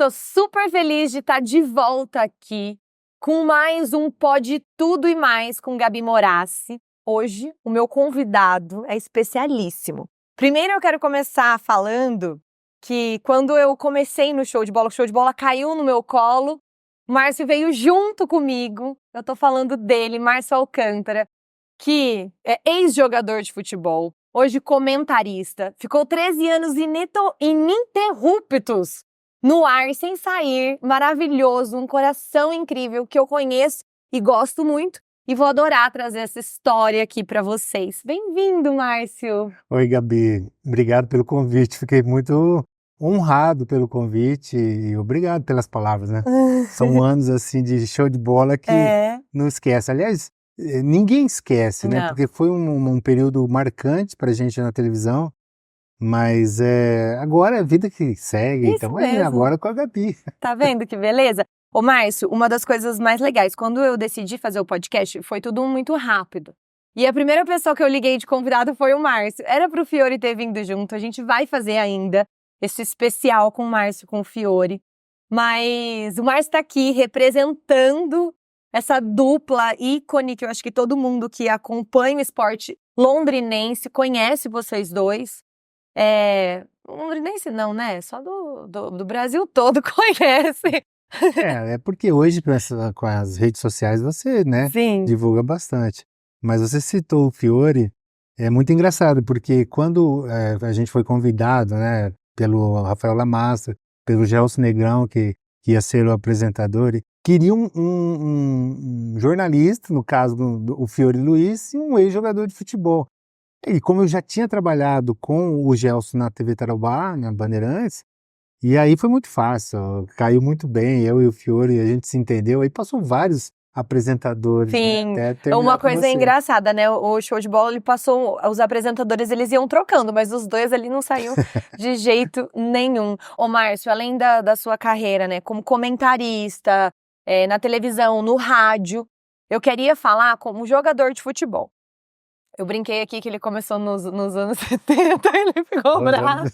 tô super feliz de estar de volta aqui com mais um Pode Tudo e Mais com Gabi Morassi. Hoje, o meu convidado é especialíssimo. Primeiro, eu quero começar falando que quando eu comecei no show de bola, o show de bola caiu no meu colo, o Márcio veio junto comigo. Eu tô falando dele, Márcio Alcântara, que é ex-jogador de futebol, hoje comentarista, ficou 13 anos ininterruptos no ar, sem sair, maravilhoso, um coração incrível que eu conheço e gosto muito e vou adorar trazer essa história aqui para vocês. Bem-vindo, Márcio! Oi, Gabi, obrigado pelo convite, fiquei muito honrado pelo convite e obrigado pelas palavras, né? São anos assim de show de bola que não esquece. Aliás, ninguém esquece, né? Não. Porque foi um período marcante pra gente na televisão, mas agora é a vida que segue, Isso então mesmo. agora com a Gabi. Tá vendo que beleza? Ô, Márcio, uma das coisas mais legais, quando eu decidi fazer o podcast, foi tudo muito rápido. E a primeira pessoa que eu liguei de convidado foi o Márcio. Era pro Fiore ter vindo junto, a gente vai fazer ainda esse especial com o Márcio, com o Fiore. Mas o Márcio tá aqui representando essa dupla ícone que eu acho que todo mundo que acompanha o esporte londrinense conhece vocês dois. Londrinense não, né? Só do Brasil todo conhece. É porque hoje com as redes sociais você, né, Sim. divulga bastante. Mas você citou o Fiore, é muito engraçado, porque quando a gente foi convidado, né, pelo Rafael Lamastra, pelo Gelson Negrão, que ia ser o apresentador, queria um jornalista, no caso o Fiore Luiz, e um ex-jogador de futebol. E como eu já tinha trabalhado com o Gelson na TV Tarobá, na Bandeirantes, e aí foi muito fácil, caiu muito bem, eu e o Fiore, a gente se entendeu, aí passou vários apresentadores. Sim, né, até terminar uma com coisa você. engraçada, né? O show de bola, ele passou, os apresentadores, eles iam trocando, mas os dois ali não saíam de jeito nenhum. Ô, Márcio, além da sua carreira, né, como comentarista, na televisão, no rádio, eu queria falar como jogador de futebol. Eu brinquei aqui que ele começou nos anos 70, ele ficou bravo.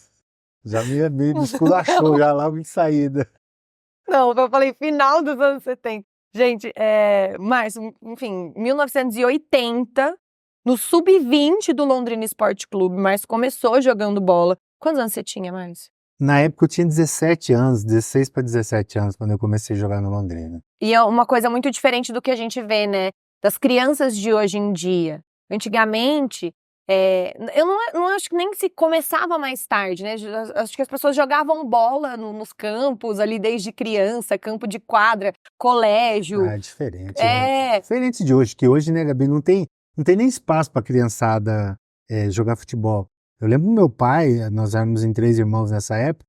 Já me esculachou já logo em saída. Não, eu falei final dos anos 70. Gente, Márcio, enfim, 1980, no sub-20 do Londrina Esporte Clube, Márcio começou jogando bola. Quantos anos você tinha, Márcio? Na época eu tinha 17 anos, 16 para 17 anos, quando eu comecei a jogar no Londrina. E é uma coisa muito diferente do que a gente vê, né, das crianças de hoje em dia. Antigamente, eu não acho que nem se começava mais tarde, né? Acho que as pessoas jogavam bola nos campos ali desde criança, campo de quadra, colégio. É diferente. Diferente de hoje, que hoje, né, Gabi, não tem nem espaço para criançada jogar futebol. Eu lembro do meu pai, nós éramos em 3 irmãos nessa época,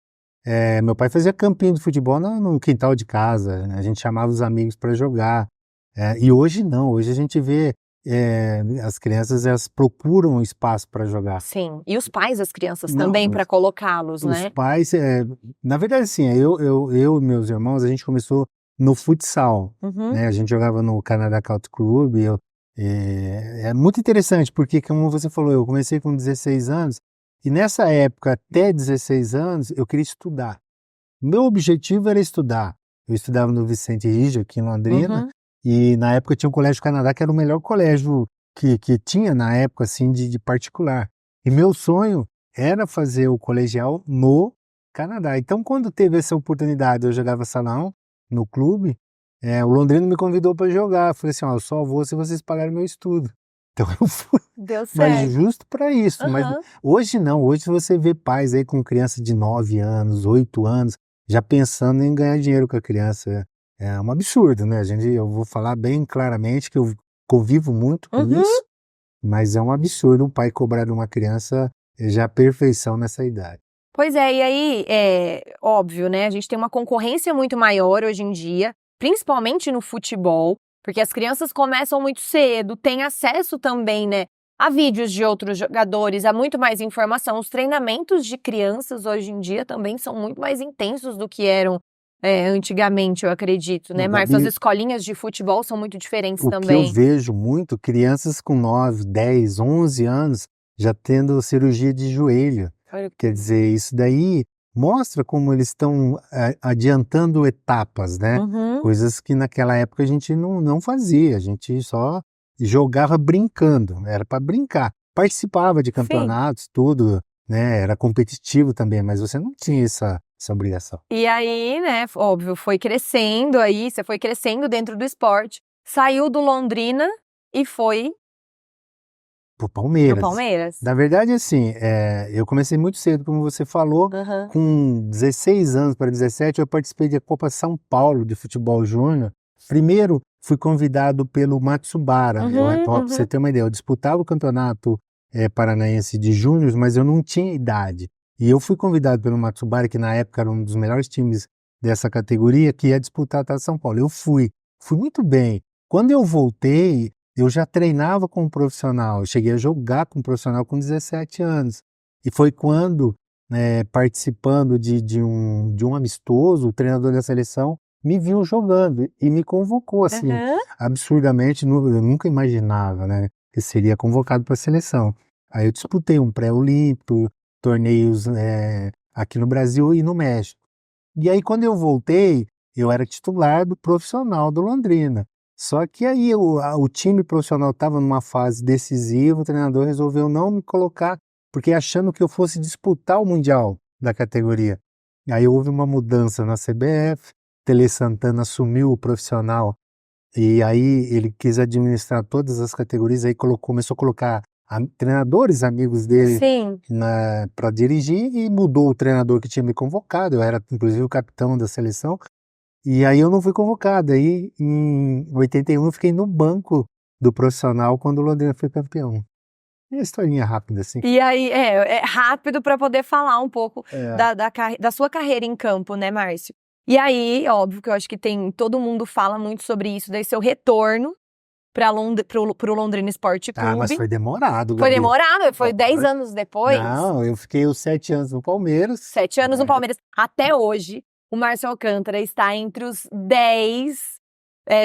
meu pai fazia campinho de futebol no quintal de casa, né? A gente chamava os amigos para jogar. E hoje não, hoje a gente vê as crianças, elas procuram espaço para jogar. Sim, e os pais das crianças também para colocá-los, né? Os pais, na verdade, assim, eu e meus irmãos, a gente começou no futsal, né? A gente jogava no Canadá Country Club. É muito interessante, porque, como você falou, eu comecei com 16 anos, e nessa época, até 16 anos, eu queria estudar. Meu objetivo era estudar. Eu estudava no Vicente Rígio, aqui em Londrina, e na época tinha o Colégio Canadá, que era o melhor colégio que tinha na época, assim, de particular. E meu sonho era fazer o colegial no Canadá. Então, quando teve essa oportunidade, eu jogava salão no clube, o Londrina me convidou para jogar. Eu falei assim, eu só vou se vocês pagarem meu estudo. Então eu fui. Deu certo. Mas justo para isso. Mas hoje não, hoje você vê pais aí com criança de 9 anos, 8 anos, já pensando em ganhar dinheiro com a criança. É um absurdo, né? Eu vou falar bem claramente que eu convivo muito com isso, mas é um absurdo um pai cobrar de uma criança já a perfeição nessa idade. Pois é, e aí, óbvio, né? A gente tem uma concorrência muito maior hoje em dia, principalmente no futebol, porque as crianças começam muito cedo, têm acesso também, né, a vídeos de outros jogadores, a muito mais informação. Os treinamentos de crianças hoje em dia também são muito mais intensos do que eram antigamente, eu acredito, né, Márcio? As escolinhas de futebol são muito diferentes também. O que eu vejo muito, crianças com 9, 10, 11 anos já tendo cirurgia de joelho. Quer dizer, isso daí mostra como eles estão adiantando etapas, né? Uhum. Coisas que naquela época a gente não fazia, a gente só jogava brincando, era para brincar. Participava de campeonatos, tudo, né? Era competitivo também, mas você não tinha essa obrigação. E aí, né, óbvio, foi crescendo aí, você foi crescendo dentro do esporte, saiu do Londrina e foi Pro Palmeiras. pro Palmeiras. Na verdade, assim, eu comecei muito cedo, como você falou, Uhum. com 16 anos para 17, eu participei da Copa São Paulo de futebol júnior. Primeiro, fui convidado pelo Matsubara. Pra você ter uma ideia, eu disputava o campeonato paranaense de júnior, mas eu não tinha idade. E eu fui convidado pelo Matsubara, que na época era um dos melhores times dessa categoria, que ia disputar a Taça São Paulo. Eu fui muito bem. Quando eu voltei, eu já treinava com um profissional, eu cheguei a jogar com um profissional com 17 anos. E foi quando, participando de um amistoso, o treinador da seleção me viu jogando e me convocou, assim, absurdamente, eu nunca imaginava, né, que seria convocado para a seleção. Aí eu disputei um pré-olímpico, torneios aqui no Brasil e no México. E aí quando eu voltei, eu era titular do profissional do Londrina. Só que aí o time profissional estava numa fase decisiva, o treinador resolveu não me colocar, porque achando que eu fosse disputar o Mundial da categoria. Aí houve uma mudança na CBF, Tele Santana assumiu o profissional, e aí ele quis administrar todas as categorias, aí começou a colocar treinadores amigos dele para dirigir, e mudou o treinador que tinha me convocado, eu era inclusive o capitão da seleção. E aí eu não fui convocado. Aí em 81 eu fiquei no banco do profissional quando o Londrina foi campeão. E a historinha rápida, assim. E aí, é rápido para poder falar um pouco da sua carreira em campo, né, Márcio? E aí, óbvio que eu acho que todo mundo fala muito sobre isso, daí seu retorno pro Londrina Esporte Clube. Ah, mas foi demorado, Gabi. Foi demorado? Foi 10 anos depois? Não, eu fiquei os 7 anos no Palmeiras. 7 anos no Palmeiras. Até hoje, o Márcio Alcântara está entre os 10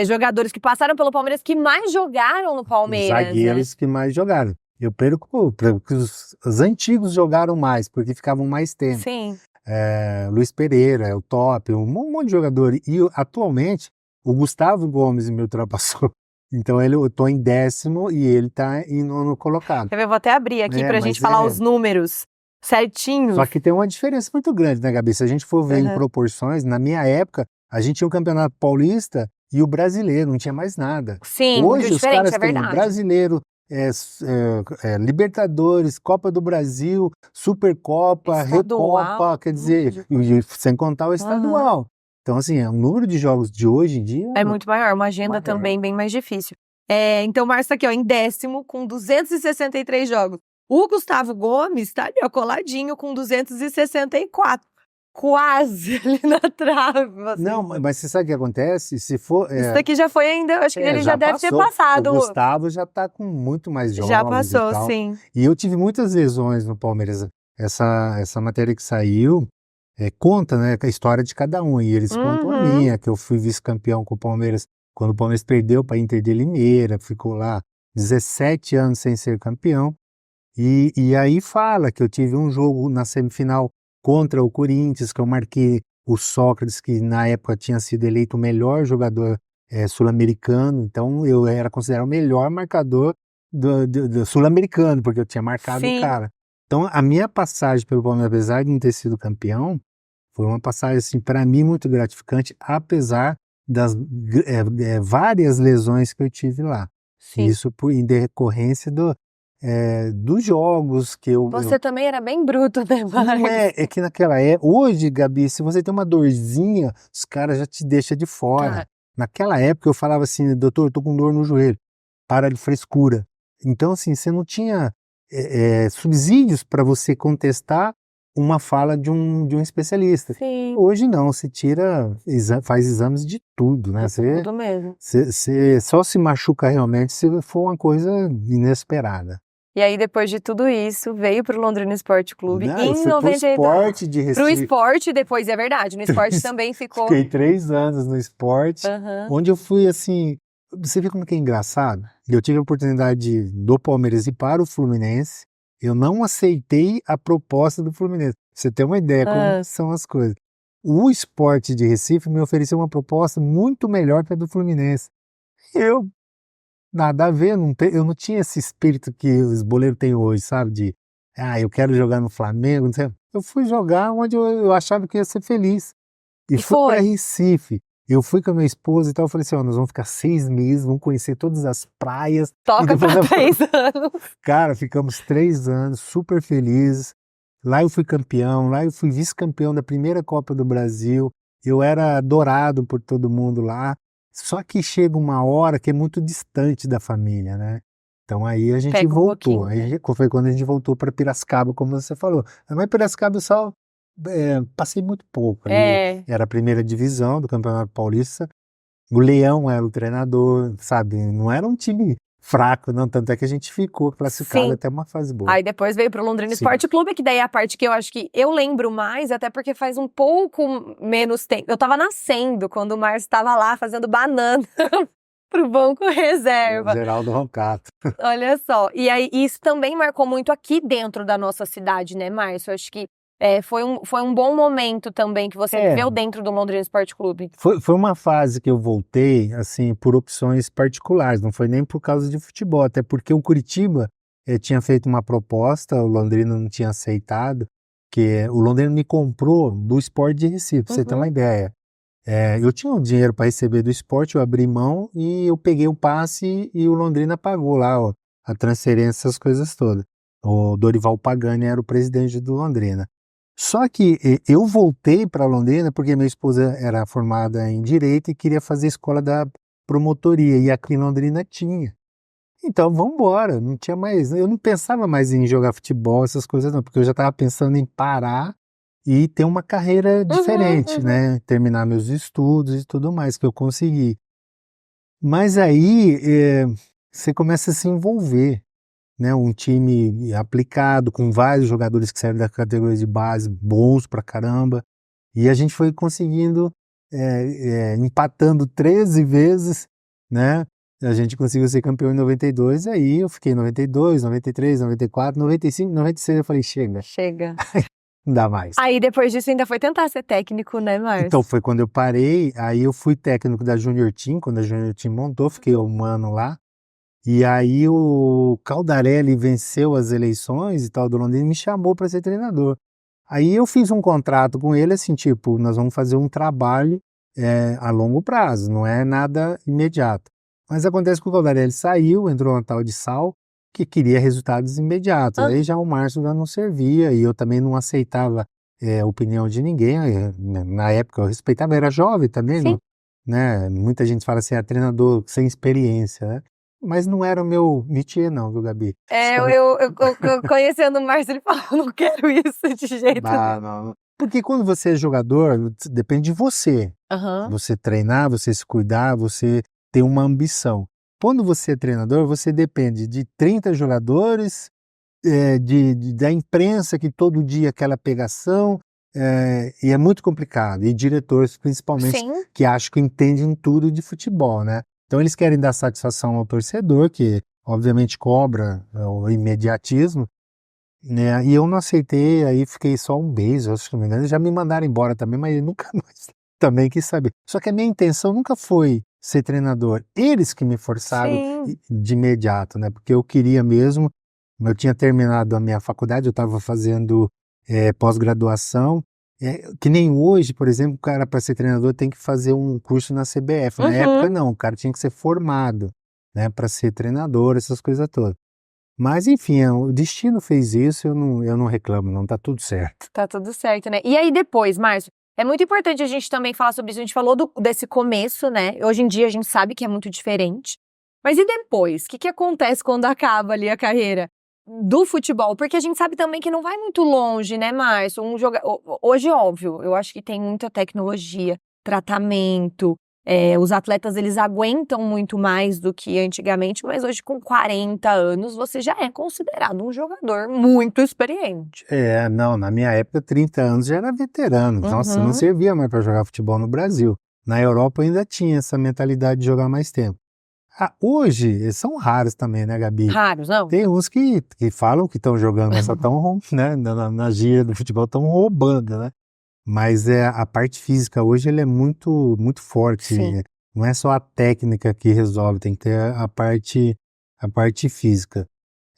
jogadores que passaram pelo Palmeiras que mais jogaram no Palmeiras. Zagueiros que mais jogaram. Eu perco porque os antigos jogaram mais, porque ficavam mais tempo. Sim. Luiz Pereira é o top, um monte de jogador. E atualmente, o Gustavo Gomes me ultrapassou. Então eu tô em 10º e ele tá em 9º colocado. Eu vou até abrir aqui pra gente falar os números certinhos. Só que tem uma diferença muito grande, né, Gabi? Se a gente for ver em proporções, na minha época, a gente tinha o Campeonato Paulista e o Brasileiro, não tinha mais nada. Sim, hoje os caras têm verdade. Brasileiro, Libertadores, Copa do Brasil, Supercopa, Recopa, quer dizer, sem contar o estadual. Então, assim, o número de jogos de hoje em dia é muito maior, uma agenda também bem mais difícil. Então, o Márcio tá aqui, ó, em 10º, com 263 jogos. O Gustavo Gomes tá ali, ó, coladinho, com 264. Quase ali na trave. Assim. Não, mas você sabe o que acontece? Se for, isso daqui já foi ainda, acho que ele já deve ter passado. O Gustavo já tá com muito mais jogos. Já passou, e tal. Sim. E eu tive muitas lesões no Palmeiras. Essa matéria que saiu conta, né, a história de cada um. E eles contam a minha, que eu fui vice-campeão com o Palmeiras quando o Palmeiras perdeu para a Inter de Limeira, ficou lá 17 anos sem ser campeão. E aí fala que eu tive um jogo na semifinal contra o Corinthians, que eu marquei o Sócrates, que na época tinha sido eleito o melhor jogador sul-americano, então eu era considerado o melhor marcador do sul-americano, porque eu tinha marcado o cara. Então a minha passagem pelo Palmeiras, apesar de não ter sido campeão, foi uma passagem, assim, para mim muito gratificante, apesar das várias lesões que eu tive lá. Sim. Isso em decorrência dos jogos que eu... Você também era bem bruto, né, Márcio? Não é que naquela época... Hoje, Gabi, se você tem uma dorzinha, os caras já te deixam de fora. Naquela época eu falava assim, doutor, eu tô com dor no joelho, para de frescura. Então, assim, você não tinha subsídios para você contestar uma fala de um especialista. Sim. Hoje não, você faz exames de tudo, né? Tudo mesmo. Você só se machuca realmente se for uma coisa inesperada. E aí, depois de tudo isso, veio pro Londrina Esporte Clube em 92. Pro esporte de Recife. Pro esporte, depois, é verdade. No esporte também ficou. Fiquei 3 anos no esporte, onde eu fui assim. Você vê como que é engraçado? Eu tive a oportunidade do Palmeiras ir para o Fluminense. Eu não aceitei a proposta do Fluminense. Você tem uma ideia como são as coisas. O Sport de Recife me ofereceu uma proposta muito melhor que a do Fluminense. Eu, nada a ver, eu não tinha esse espírito que os boleiros têm hoje, sabe? Eu quero jogar no Flamengo, não sei. Eu fui jogar onde eu achava que ia ser feliz. E fui para Recife. Eu fui com a minha esposa e tal, eu falei assim, nós vamos ficar 6 meses, vamos conhecer todas as praias. Toca para 3 anos. Cara, ficamos 3 anos, super felizes. Lá eu fui campeão, lá eu fui vice-campeão da primeira Copa do Brasil. Eu era adorado por todo mundo lá. Só que chega uma hora que é muito distante da família, né? Então aí a gente voltou. Aí foi quando a gente voltou para Piracicaba, como você falou. Mas Piracicaba eu só passei muito pouco ali. Era a primeira divisão do Campeonato Paulista. O Leão era o treinador, sabe? Não era um time fraco, não. Tanto é que a gente ficou classificado até uma fase boa. Aí depois veio pro Londrina Esporte Clube, que daí é a parte que eu acho que eu lembro mais, até porque faz um pouco menos tempo. Eu tava nascendo quando o Márcio tava lá fazendo banana pro banco reserva. Geraldo Roncato. Olha só. E aí isso também marcou muito aqui dentro da nossa cidade, né, Márcio? Eu acho que foi um bom momento também que você viveu dentro do Londrina Esporte Clube. Foi uma fase que eu voltei, assim, por opções particulares, não foi nem por causa de futebol, até porque o Curitiba tinha feito uma proposta, o Londrina não tinha aceitado, que o Londrina me comprou do Sport de Recife, pra você ter uma ideia. Eu tinha um dinheiro para receber do Sport, eu abri mão e eu peguei o passe e o Londrina pagou lá a transferência, essas coisas todas. O Dorival Pagani era o presidente do Londrina. Só que eu voltei para Londrina porque minha esposa era formada em Direito e queria fazer escola da promotoria, e aqui em Londrina tinha. Então, vamos embora, não tinha mais, eu não pensava mais em jogar futebol, essas coisas não, porque eu já estava pensando em parar e ter uma carreira diferente, né? Terminar meus estudos e tudo mais, que eu consegui. Mas aí você começa a se envolver. Né, um time aplicado, com vários jogadores que saíram da categoria de base, bons pra caramba, e a gente foi conseguindo, empatando 13 vezes, né, a gente conseguiu ser campeão em 92, aí eu fiquei em 92, 93, 94, 95, 96, eu falei, chega. Não dá mais. Aí depois disso ainda foi tentar ser técnico, né, Márcio? Então foi quando eu parei, aí eu fui técnico da Junior Team, quando a Junior Team montou, fiquei um ano lá. E aí o Caldarelli venceu as eleições e tal do Londrina e me chamou para ser treinador. Aí eu fiz um contrato com ele assim, tipo, nós vamos fazer um trabalho a longo prazo, não é nada imediato. Mas acontece que o Caldarelli saiu, entrou uma tal de Sal, que queria resultados imediatos. Aí já o Márcio já não servia e eu também não aceitava opinião de ninguém. Na época eu respeitava, era jovem também, não, né? Muita gente fala assim, treinador sem experiência, né? Mas não era o meu métier não, viu, Gabi? Eu conhecendo o Márcio, ele falou, não quero isso de jeito nenhum. Não. Porque quando você é jogador, depende de você. Você treinar, você se cuidar, você ter uma ambição. Quando você é treinador, você depende de 30 jogadores, da imprensa que todo dia aquela pegação, e é muito complicado. E diretores, principalmente, que acham que entendem tudo de futebol, né? Então eles querem dar satisfação ao torcedor, que obviamente cobra o imediatismo, né? E eu não aceitei, aí fiquei só um mês, acho que não me engano, já me mandaram embora também, mas nunca mais também quis saber. Só que a minha intenção nunca foi ser treinador, eles que me forçaram de imediato, né? Porque eu queria mesmo, eu tinha terminado a minha faculdade, eu estava fazendo pós-graduação, que nem hoje, por exemplo, o cara para ser treinador tem que fazer um curso na CBF. Na época não, o cara tinha que ser formado, né, para ser treinador, essas coisas todas. Mas enfim, o destino fez isso, eu não reclamo, não, tá tudo certo. Tá tudo certo, né? E aí depois, Márcio, é muito importante a gente também falar sobre isso, a gente falou desse começo, né? Hoje em dia a gente sabe que é muito diferente. Mas e depois? O que acontece quando acaba ali a carreira do futebol? Porque a gente sabe também que não vai muito longe, né, Márcio? Hoje, óbvio, eu acho que tem muita tecnologia, tratamento, os atletas, eles aguentam muito mais do que antigamente, mas hoje com 40 anos você já é considerado um jogador muito experiente. Não, na minha época 30 anos já era veterano, nossa, não servia mais para jogar futebol no Brasil. Na Europa ainda tinha essa mentalidade de jogar mais tempo. Hoje, são raros também, né, Gabi? Raros, não? Tem uns que falam que estão jogando, mas só estão, né, na gíria do futebol, estão roubando, né? Mas a parte física hoje ele é muito, muito forte. Sim. Não é só a técnica que resolve, tem que ter a parte física.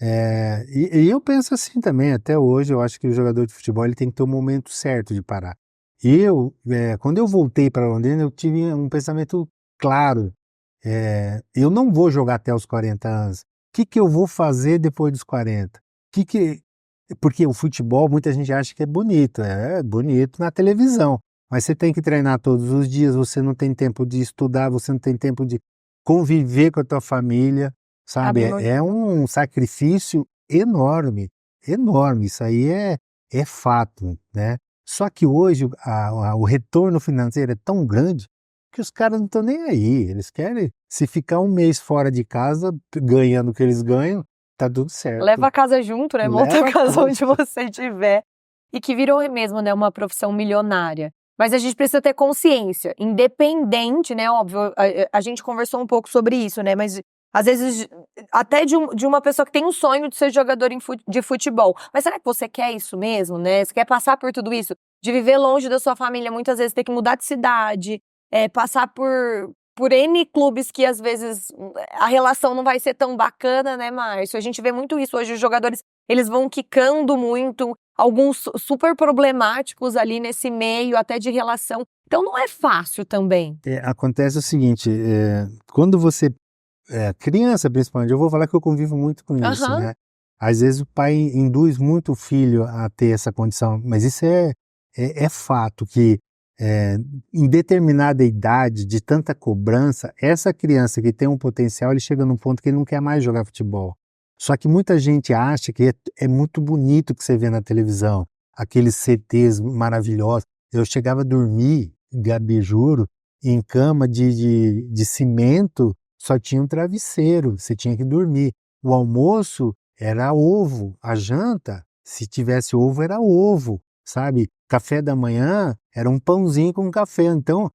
E eu penso assim também, até hoje, eu acho que o jogador de futebol ele tem que ter o momento certo de parar. Quando eu voltei para Londrina, eu tive um pensamento claro. Eu não vou jogar até os 40 anos. O que eu vou fazer depois dos 40? Porque o futebol, muita gente acha que é bonito na televisão, mas você tem que treinar todos os dias, você não tem tempo de estudar, você não tem tempo de conviver com a tua família, sabe? É um sacrifício enorme, enorme, isso aí é fato, né? Só que hoje o retorno financeiro é tão grande que os caras não estão nem aí, eles querem, se ficar um mês fora de casa, ganhando o que eles ganham, tá tudo certo. Leva a casa junto, né? Monta a casa onde você estiver. E que virou mesmo, né, uma profissão milionária. Mas a gente precisa ter consciência, independente, né? Óbvio, a gente conversou um pouco sobre isso, né? Mas às vezes, até de uma pessoa que tem um sonho de ser jogador de futebol. Mas será que você quer isso mesmo, né? Você quer passar por tudo isso? De viver longe da sua família, muitas vezes ter que mudar de cidade, passar por N clubes que às vezes a relação não vai ser tão bacana, né, Márcio? A gente vê muito isso hoje, os jogadores, eles vão quicando muito, alguns super problemáticos ali nesse meio, até de relação. Então não é fácil também. Acontece o seguinte, quando você criança principalmente, eu vou falar que eu convivo muito com isso, né? Às vezes o pai induz muito o filho a ter essa condição, mas isso é fato que em determinada idade, de tanta cobrança, essa criança que tem um potencial, ele chega num ponto que ele não quer mais jogar futebol. Só que muita gente acha que é muito bonito o que você vê na televisão, aqueles CTs maravilhosos. Eu chegava a dormir, Gabi, juro, em cama de cimento, só tinha um travesseiro, você tinha que dormir. O almoço era ovo, a janta, se tivesse ovo, era ovo, sabe? Café da manhã era um pãozinho com café. Então,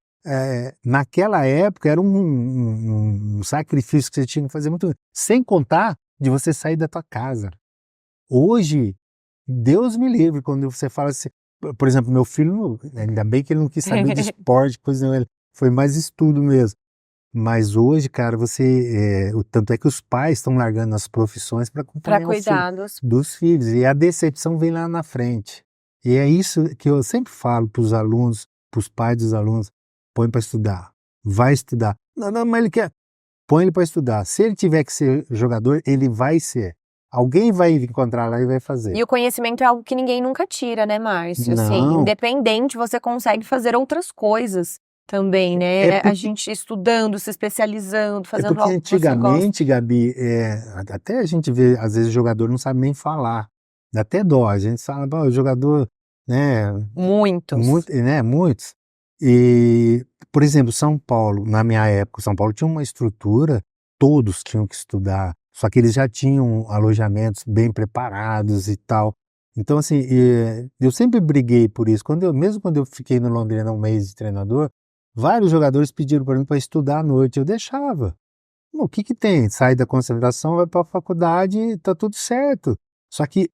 naquela época, era um sacrifício que você tinha que fazer muito. Sem contar de você sair da tua casa. Hoje, Deus me livre, quando você fala assim, por exemplo, meu filho, ainda bem que ele não quis saber de esporte, coisa não, ele foi mais estudo mesmo. Mas hoje, cara, tanto é que os pais estão largando as profissões para cuidar dos filhos. E a decepção vem lá na frente. E é isso que eu sempre falo para os alunos, para os pais dos alunos: põe para estudar, vai estudar. Não, mas ele quer. Põe ele para estudar. Se ele tiver que ser jogador, ele vai ser. Alguém vai encontrar lá e vai fazer. E o conhecimento é algo que ninguém nunca tira, né, Márcio? Assim, independente, você consegue fazer outras coisas também, né? A gente estudando, se especializando, fazendo algo que você gosta. Antigamente, Gabi, até a gente vê, às vezes, o jogador não sabe nem falar. Dá até dó. A gente fala, o jogador, né? Muitos. Muitos. E, por exemplo, São Paulo, na minha época, São Paulo tinha uma estrutura, todos tinham que estudar, só que eles já tinham alojamentos bem preparados e tal. Então, assim, eu sempre briguei por isso. Mesmo quando eu fiquei no Londrina um mês de treinador, vários jogadores pediram para mim para estudar à noite, eu deixava. O que tem? Sai da concentração, vai para a faculdade e tá tudo certo. Só que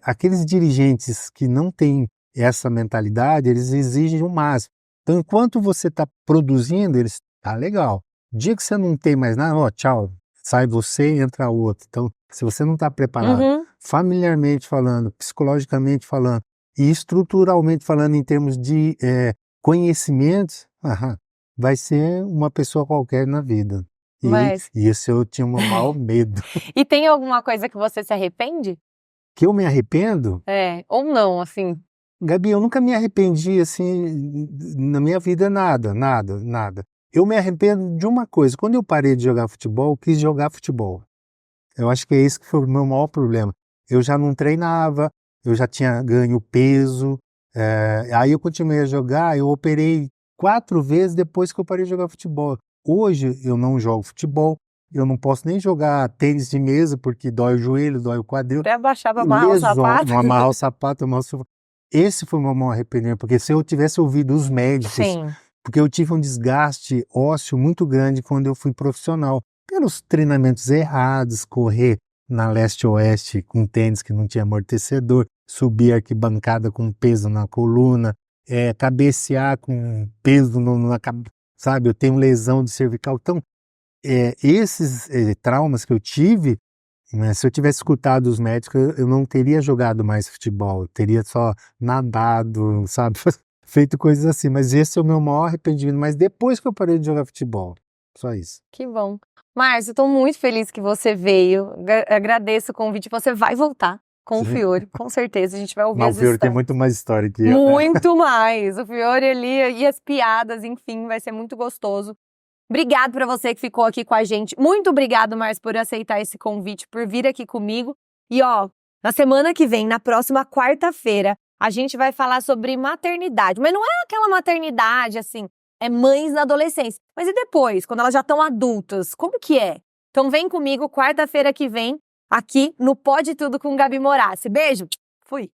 aqueles dirigentes que não têm essa mentalidade, eles exigem o máximo. Então, enquanto você está produzindo, tá legal. O dia que você não tem mais nada, tchau, sai você e entra outro. Então, se você não está preparado, familiarmente falando, psicologicamente falando e estruturalmente falando em termos de conhecimentos, vai ser uma pessoa qualquer na vida. E isso eu tinha um maior medo. E tem alguma coisa que você se arrepende? Que eu me arrependo? Ou não, assim? Gabi, eu nunca me arrependi, assim, na minha vida, nada. Eu me arrependo de uma coisa: quando eu parei de jogar futebol, eu quis jogar futebol. Eu acho que é esse que foi o meu maior problema. Eu já não treinava, eu já tinha ganho peso, aí eu continuei a jogar, eu operei 4 vezes depois que eu parei de jogar futebol. Hoje eu não jogo futebol, eu não posso nem jogar tênis de mesa porque dói o joelho, dói o quadril. Até abaixar para amarrar o sapato. Não amarrar o sapato, Esse foi o meu maior arrependimento, porque se eu tivesse ouvido os médicos, porque eu tive um desgaste ósseo muito grande quando eu fui profissional. pelos treinamentos errados, correr na leste-oeste com tênis que não tinha amortecedor, subir arquibancada com peso na coluna, cabecear com peso na cabeça, sabe? Eu tenho lesão de cervical. Então, esses traumas que eu tive, né, se eu tivesse escutado os médicos, eu não teria jogado mais futebol, eu teria só nadado, sabe? Feito coisas assim. Mas esse é o meu maior arrependimento. Mas depois que eu parei de jogar futebol, só isso. Que bom. Márcio, eu tô muito feliz que você veio. Agradeço o convite. Você vai voltar com o Fiore, com certeza. A gente vai ouvir Mas as o Fiore tem histórias. muito mais história que eu. Muito mais. O Fiore ali e as piadas, enfim, vai ser muito gostoso. Obrigado para você que ficou aqui com a gente. Muito obrigado, Márcio, por aceitar esse convite, por vir aqui comigo. E ó, na semana que vem, na próxima quarta-feira, a gente vai falar sobre maternidade. Mas não é aquela maternidade assim, é mães na adolescência. Mas e depois, quando elas já estão adultas, como que é? Então vem comigo quarta-feira que vem, aqui no Pode Tudo com Gabi Morassi. Beijo, fui!